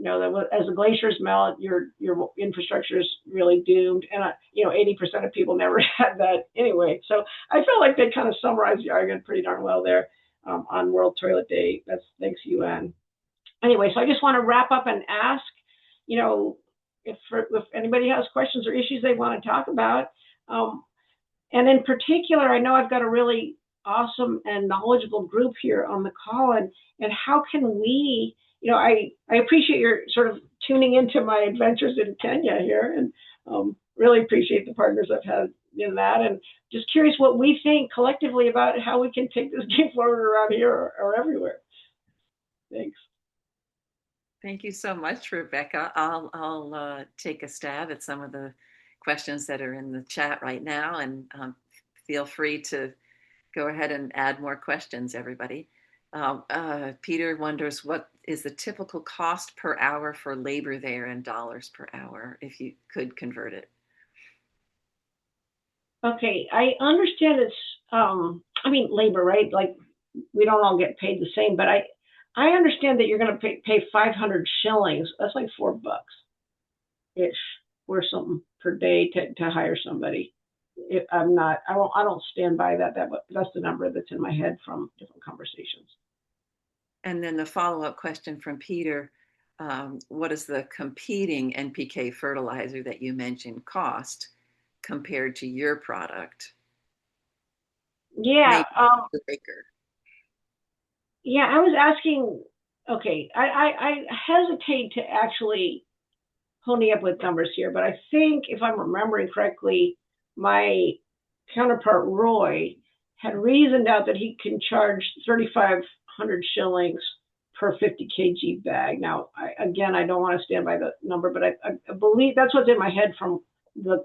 as the glaciers melt, your infrastructure is really doomed. And 80% of people never had that anyway. So I feel like they kind of summarized the argument pretty darn well there on World Toilet Day. That's thanks UN. Anyway, so I just want to wrap up and ask, if anybody has questions or issues they want to talk about. And in particular, I know I've got a really awesome and knowledgeable group here on the call, and how can we, I appreciate your sort of tuning into my adventures in Kenya here, and really appreciate the partners I've had in that, and just curious what we think collectively about how we can take this game forward around here or everywhere. Thanks. Thank you so much, Rebecca. I'll take a stab at some of the questions that are in the chat right now, and feel free to go ahead and add more questions, everybody. Peter wonders, what is the typical cost per hour for labor there in dollars per hour, if you could convert it? Okay, I understand it's, labor, right? Like, we don't all get paid the same, but I understand that you're going to pay 500 shillings. That's like $4-ish or something per day to hire somebody. I don't stand by that. That's the number that's in my head from different conversations. And then the follow-up question from Peter, what is the competing NPK fertilizer that you mentioned cost compared to your product? Yeah. The baker. Yeah, I was asking. Okay, I hesitate to actually pony up with numbers here, but I think if I'm remembering correctly, my counterpart Roy had reasoned out that he can charge 3,500 shillings per 50 kg bag. Now, again, I don't want to stand by the number, but I believe that's what's in my head from the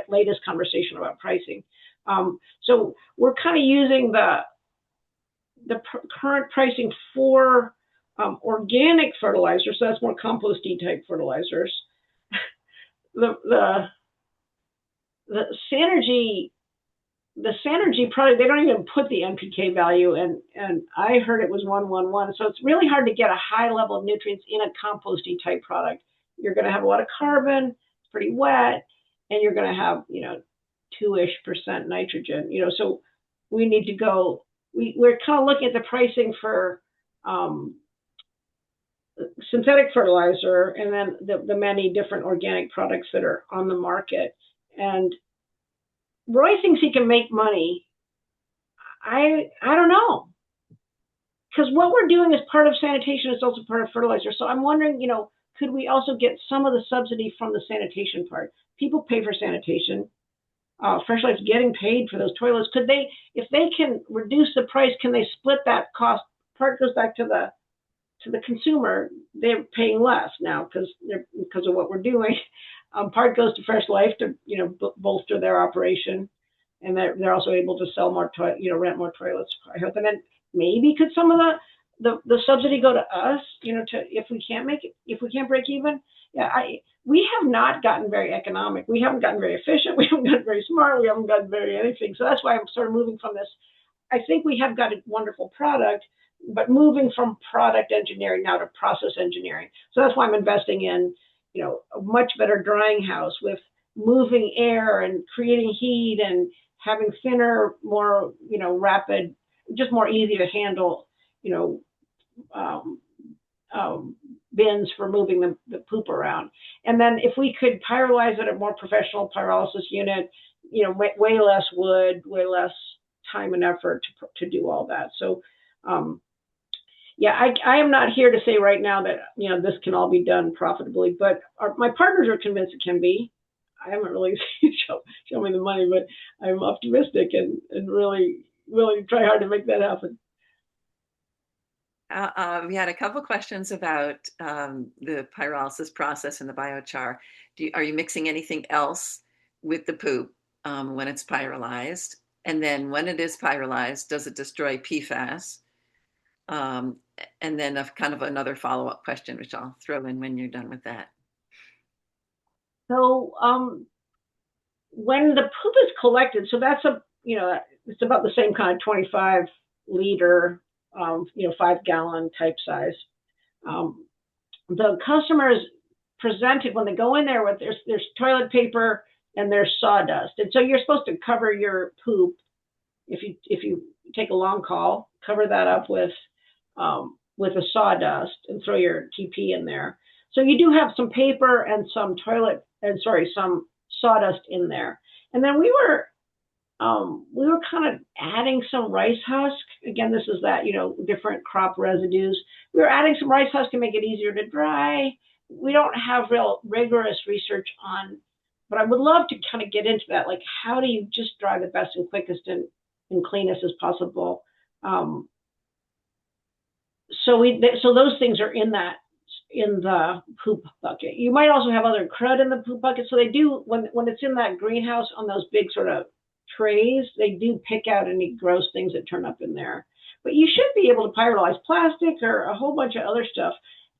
latest conversation about pricing. So we're kind of using the current pricing for organic fertilizers, so that's more composty type fertilizers. The the Synergy product, they don't even put the NPK value, and I heard it was 111. So it's really hard to get a high level of nutrients in a composty type product. You're going to have a lot of carbon, it's pretty wet, and you're going to have 2-ish% nitrogen. So we need to go. We're kind of looking at the pricing for synthetic fertilizer, and then the many different organic products that are on the market. And Roy thinks he can make money. I don't know, because what we're doing is part of sanitation. It's also part of fertilizer. So I'm wondering, could we also get some of the subsidy from the sanitation part? People pay for sanitation. Fresh Life's getting paid for those toilets. Could they, if they can reduce the price, can they split that cost? Part goes back to the consumer. They're paying less now because of what we're doing. Part goes to Fresh Life to bolster their operation, and they're also able to sell more rent more toilets. I hope, and then maybe could some of the subsidy go to us? If we can't break even. Yeah, we have not gotten very economic. We haven't gotten very efficient. We haven't gotten very smart. We haven't gotten very anything. So that's why I'm sort of moving from this. I think we have got a wonderful product, but moving from product engineering now to process engineering. So that's why I'm investing in, a much better drying house with moving air and creating heat and having thinner, more, rapid, just more easy to handle, um, bins for moving the poop around. And then if we could pyrolyze it at a more professional pyrolysis unit, way less wood, way less time and effort to do all that. So, yeah, I am not here to say right now that this can all be done profitably, but my partners are convinced it can be. I haven't really shown me the money, but I'm optimistic and really try hard to make that happen. We had a couple questions about the pyrolysis process and the biochar. Are you mixing anything else with the poop when it's pyrolyzed? And then when it is pyrolyzed, does it destroy PFAS? And then kind of another follow-up question, which I'll throw in when you're done with that. So when the poop is collected, so that's it's about the same kind of 25 liter, 5-gallon type size. The customers presented when they go in there with there's toilet paper and there's sawdust, and so you're supposed to cover your poop if you take a long call, cover that up with a sawdust and throw your TP in there. So you do have some paper and some some sawdust in there. And then we were kind of adding some rice husk. Again, this is that, different crop residues. We were adding some rice husk to make it easier to dry. We don't have real rigorous research on, but I would love to kind of get into that. Like, how do you just dry the best and quickest and cleanest as possible? So those things are in the poop bucket. You might also have other crud in the poop bucket. So they do, when it's in that greenhouse on those big sort of trays, they do pick out any gross things that turn up in there. But you should be able to pyrolyze plastic or a whole bunch of other stuff.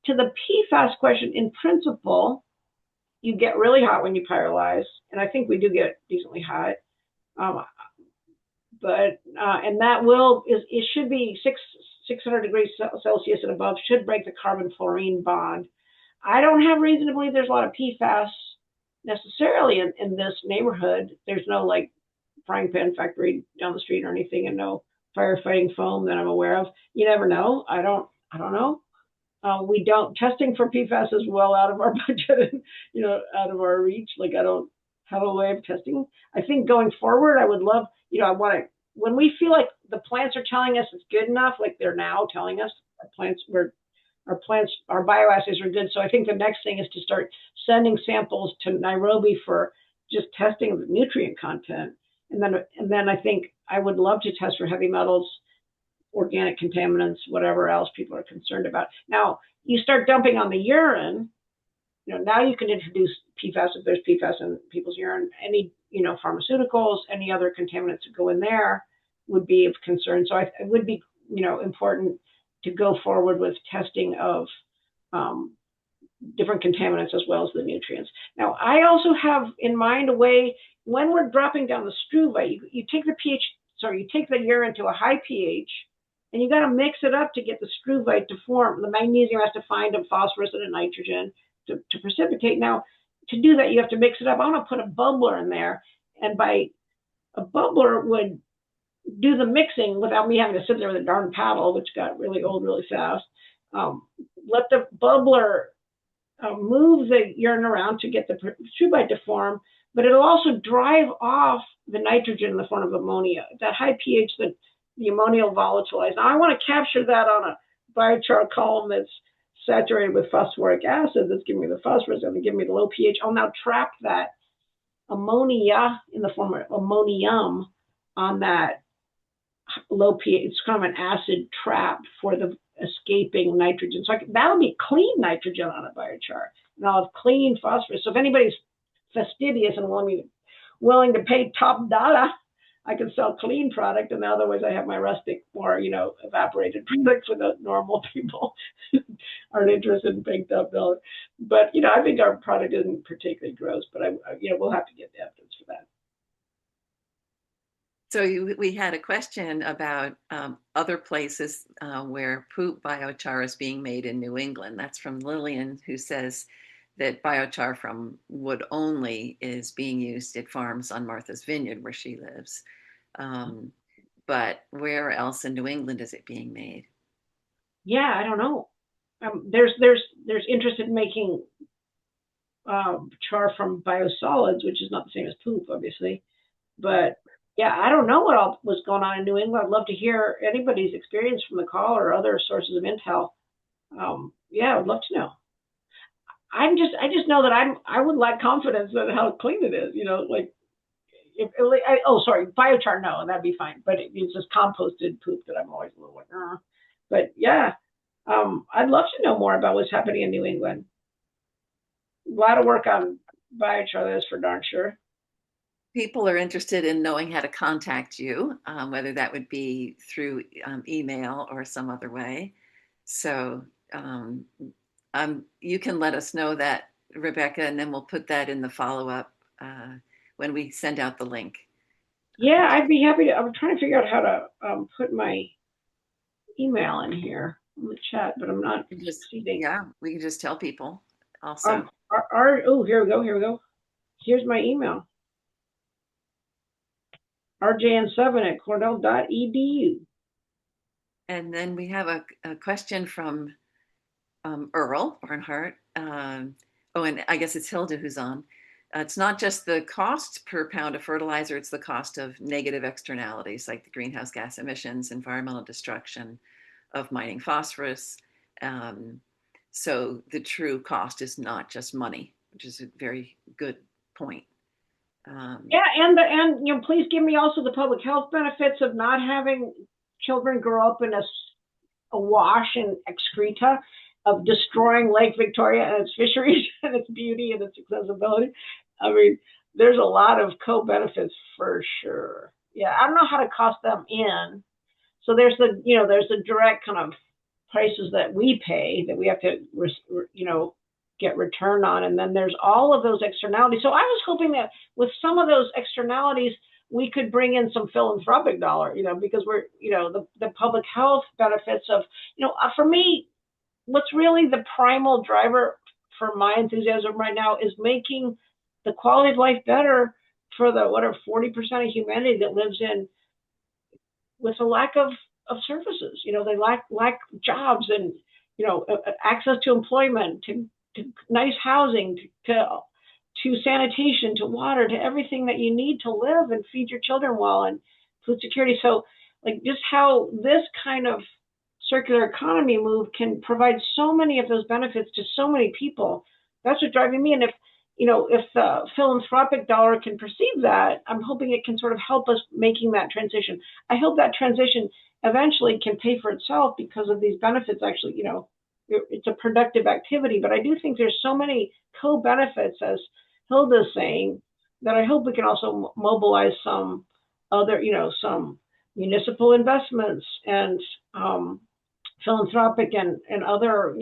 To the PFAS question, in principle, you get really hot when you pyrolyze, and I think we do get decently hot. And that it should be 600 degrees Celsius and above, should break the carbon-fluorine bond. I don't have reason to believe there's a lot of PFAS necessarily in this neighborhood. There's no frying pan factory down the street or anything, and no firefighting foam that I'm aware of. You never know. I don't know. We don't, testing for PFAS is well out of our budget and, out of our reach. I don't have a way of testing. I think going forward, I would love, I want to when we feel like the plants are telling us it's good enough, like they're now telling us our bioassays are good. So I think the next thing is to start sending samples to Nairobi for just testing the nutrient content. And then I think I would love to test for heavy metals, organic contaminants, whatever else people are concerned about. Now, you start dumping on the urine, now you can introduce PFAS if there's PFAS in people's urine. Any, pharmaceuticals, any other contaminants that go in there would be of concern. So it would be, important to go forward with testing of different contaminants as well as the nutrients. Now, I also have in mind a way when we're dropping down the struvite, you take the urine to a high pH, and you got to mix it up to get the struvite to form. The magnesium has to find a phosphorus and a nitrogen to precipitate. Now, to do that, you have to mix it up. I want to put a bubbler in there, and by a bubbler would do the mixing without me having to sit there with a darn paddle, which got really old really fast. Let the bubbler move the urine around to get the struvite to form, but it'll also drive off the nitrogen in the form of ammonia. At that high pH, the ammonia will volatilize. Now, I want to capture that on a biochar column that's saturated with phosphoric acid that's giving me the phosphorus and give me the low pH. I'll now trap that ammonia in the form of ammonium on that low pH. It's kind of an acid trap for the escaping nitrogen. So that'll be clean nitrogen on a biochar. And I'll have clean phosphorus. So if anybody's fastidious and willing to pay top dollar, I can sell clean product, and otherwise I have my rustic, more evaporated product for the normal people aren't interested in paying top dollar. But I think our product isn't particularly gross, but we'll have to get the evidence for that. So we had a question about other places where poop biochar is being made in New England. That's from Lillian, who says that biochar from wood only is being used at farms on Martha's Vineyard, where she lives. But where else in New England is it being made? Yeah, I don't know. There's interest in making char from biosolids, which is not the same as poop, obviously. But yeah, I don't know what all was going on in New England. I'd love to hear anybody's experience from the call or other sources of intel. Yeah, I'd love to know. I just know that I would lack confidence in how clean it is. Biochar, no, that'd be fine. But it's just composted poop that I'm always a little like, But yeah, I'd love to know more about what's happening in New England. A lot of work on biochar, that's for darn sure. People are interested in knowing how to contact you, whether that would be through email or some other way. So you can let us know that, Rebecca, and then we'll put that in the follow-up when we send out the link. Yeah, I'd be happy to. I'm trying to figure out how to put my email in here in the chat, but I'm not succeeding. Yeah, we can just tell people also. Here we go. Here's my email. rjn7@cornell.edu. And then we have a question from Earl Barnhart. And I guess it's Hilda who's on. It's not just the cost per pound of fertilizer, it's the cost of negative externalities like the greenhouse gas emissions, environmental destruction of mining phosphorus. So the true cost is not just money, which is a very good point. Please give me also the public health benefits of not having children grow up in a wash in excreta, of destroying Lake Victoria and its fisheries and its beauty and its accessibility. I mean, there's a lot of co-benefits for sure. Yeah, I don't know how to cost them in. So there's the direct kind of prices that we pay that we have to, get return on. And then there's all of those externalities. So I was hoping that with some of those externalities, we could bring in some philanthropic dollar, because we're, the public health benefits of, for me, what's really the primal driver for my enthusiasm right now is making the quality of life better for the 40% of humanity that lives in with a lack of services. They lack jobs and access to employment, to nice housing, to sanitation, to water, to everything that you need to live and feed your children well and food security. So like just how this kind of circular economy move can provide so many of those benefits to so many people. That's what's driving me. And if the philanthropic dollar can perceive that, I'm hoping it can sort of help us making that transition. I hope that transition eventually can pay for itself because of these benefits. Actually, it's a productive activity, but I do think there's so many co-benefits, as Hilda's saying, that I hope we can also mobilize some other, some municipal investments and philanthropic and other,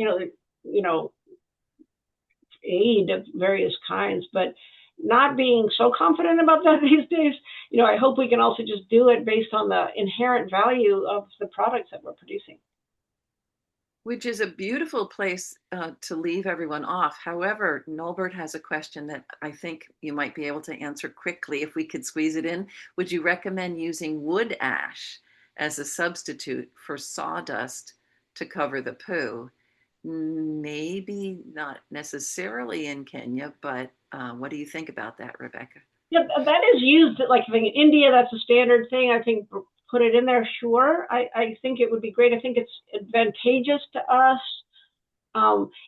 aid of various kinds, but not being so confident about that these days. I hope we can also just do it based on the inherent value of the products that we're producing. Which is a beautiful place to leave everyone off. However, Nolbert has a question that I think you might be able to answer quickly if we could squeeze it in. Would you recommend using wood ash as a substitute for sawdust to cover the poo? Maybe not necessarily in Kenya, but what do you think about that, Rebecca? Yeah, that is used, like in India, that's a standard thing. I think put it in there, sure. I think it would be great. I think it's advantageous to us.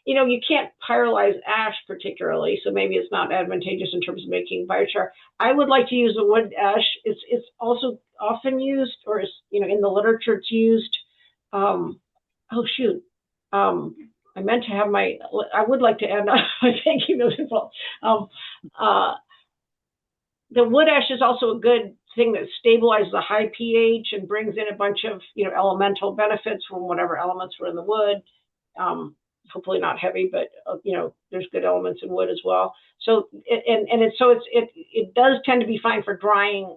You can't pyrolyze ash particularly, so maybe it's not advantageous in terms of making biochar. I would like to use the wood ash. It's also often used, or in the literature it's used. Oh shoot. I meant to have I would like to end my thank you note as well. The wood ash is also a good thing that stabilizes the high pH and brings in a bunch of elemental benefits from whatever elements were in the wood. Hopefully not heavy, but there's good elements in wood as well. So it does tend to be fine for drying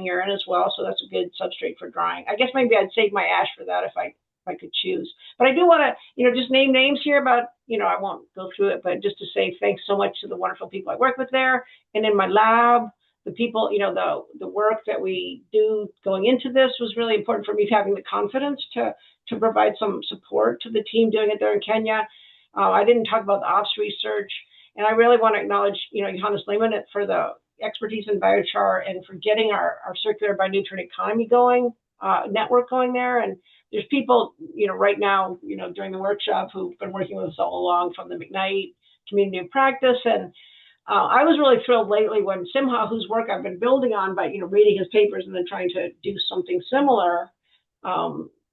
urine as well. So that's a good substrate for drying. I guess maybe I'd save my ash for that if I could choose. But I do want to just name names here about I won't go through it, but just to say thanks so much to the wonderful people I work with there and in my lab. The people, the work that we do going into this was really important for me, having the confidence to provide some support to the team doing it there in Kenya. I didn't talk about the ops research, and I really want to acknowledge, Johannes Lehmann for the expertise in biochar and for getting our circular bionutrient economy network going there. And there's people, right now, during the workshop who've been working with us all along from the McKnight Community of Practice. And I was really thrilled lately when Simha, whose work I've been building on by reading his papers and then trying to do something similar,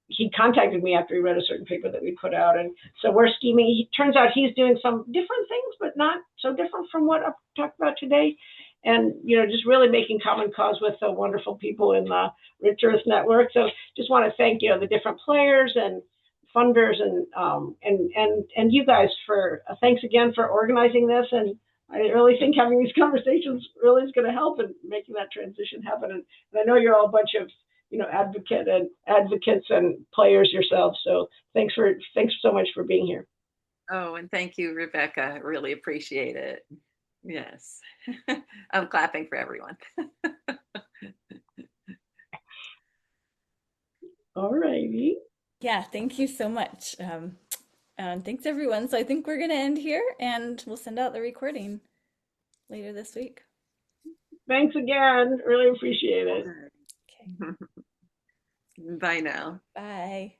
he contacted me after he read a certain paper that we put out, and so we're scheming. Turns out he's doing some different things, but not so different from what I've talked about today, and just really making common cause with the wonderful people in the Rich Earth Network. So just want to thank the different players and funders and you guys for thanks again for organizing this. And I really think having these conversations really is going to help in making that transition happen. And I know you're all a bunch of advocates and players yourselves. So thanks so much for being here. Oh, and thank you, Rebecca. I really appreciate it. Yes, I'm clapping for everyone. All righty. Yeah, thank you so much. And thanks everyone. So I think we're going to end here and we'll send out the recording later this week. Thanks again. Really appreciate it. Okay. Bye now. Bye.